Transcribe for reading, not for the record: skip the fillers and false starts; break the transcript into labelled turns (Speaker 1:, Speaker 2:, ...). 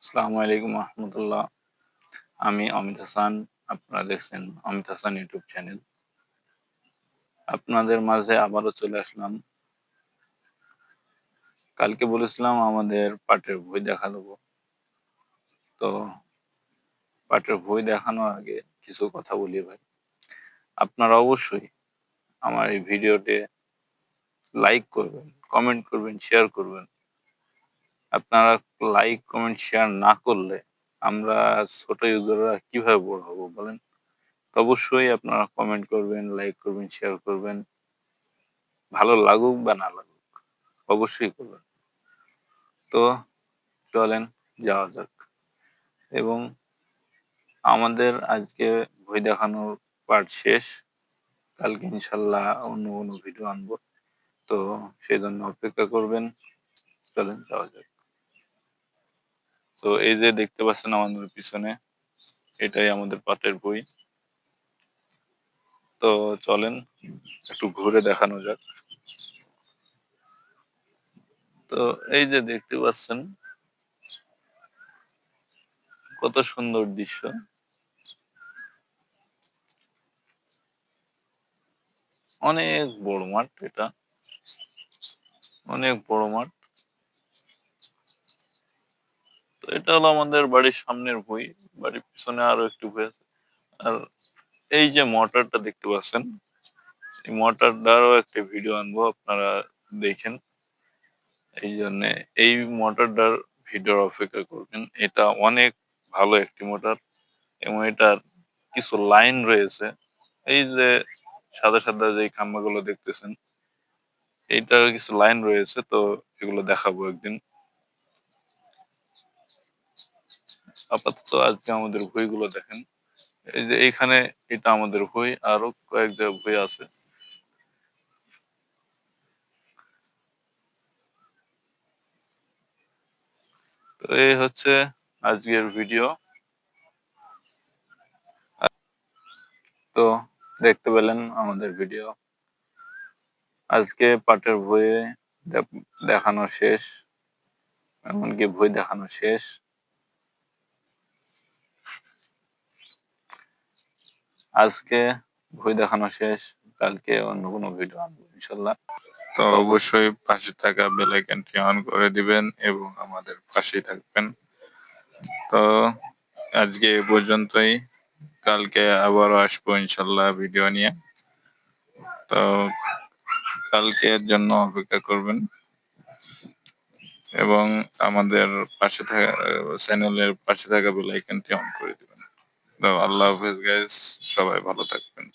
Speaker 1: আসসালামু আলাইকুম রহমতুল্লাহ। আমি অমিত হাসান। আপনারা দেখছেন অমিত হাসান ইউটিউব চ্যানেল। আপনাদের মাঝে আবারও চলে আসলাম। কালকে বলেছিলাম আমাদের পাটের বই দেখা দেবো। তো পাটের বই দেখানোর আগে কিছু কথা বলি ভাই। আপনারা অবশ্যই আমার এই ভিডিওতে লাইক করবেন, কমেন্ট করবেন, শেয়ার করবেন। আপনারা লাইক, কমেন্ট, শেয়ার না করলে আমরা ছোট ইউজাররা কিভাবে বড় হবো বলেন? তো অবশ্যই আপনারা কমেন্ট করবেন, লাইক করবেন, শেয়ার করবেন। ভালো লাগুক বা না লাগুক অবশ্যই করবেন। তো চলেন যাওয়া যাক। এবং আমাদের আজকে বই দেখানোর পার্ট শেষ। কালকে ইনশাল্লাহ অন্য কোনো ভিডিও আনবো। তো সেই জন্য অপেক্ষা করবেন। চলেন যাওয়া যাক। তো এই যে দেখতে পাচ্ছেন আমাদের পিছনে, এটাই আমাদের পাঠের বই। তো চলেন একটু ঘুরে দেখানো যাক। তো এই যে দেখতে পাচ্ছেন কত সুন্দর দৃশ্য। অনেক বড় মাঠ, এটা অনেক বড় মাঠ। তো এটা হলো আমাদের বাড়ির সামনের বই। বাড়ির পিছনে আরো একটু বই আছে। আর এই যে মোটরটা দেখতে পাচ্ছেন, এই মোটরটারও একটা ভিডিও আনবো, আপনারা দেখেন। এই জন্য এই মোটরটার ভিডিওর অপেক্ষা করবেন। এটা অনেক ভালো একটি মোটর এবং এটার কিছু লাইন রয়েছে। এই যে সাদা সাদা যে খাম্বাগুলো দেখতেছেন, এইটার কিছু লাইন রয়েছে। তো এগুলো দেখাবো একদিন। আপাতত আজকে আমাদের বইগুলো দেখেন। এই যে এইখানে এটা আমাদের বই, আরো কয়েক জায়গায় বই আছে। তো এই হচ্ছে আজকের ভিডিও। তো দেখতে পেলেন আমাদের ভিডিও। আজকে পাঠের বইয়ে দেখানো শেষ, এমনকি বই দেখানো শেষ। আজকে বই দেখানো শেষ, কালকে অন্য কোনো ভিডিও আনবো ইনশাল্লাহ। তো অবশ্যই পাশে থাকা বেল আইকনটি অন করে দিবেন এবং আমাদের পাশেই থাকবেন। তো আজকে এ পর্যন্তই। কালকে আবারও আসবো ইনশাল্লাহ ভিডিও নিয়ে। তো কালকের জন্য অপেক্ষা করবেন এবং আমাদের পাশে থাকা চ্যানেলের পাশে থাকা বেল আইকনটি অন করে দিবেন। তো আল্লাহ হাফেজ গাইস, সবাই ভালো থাকবেন।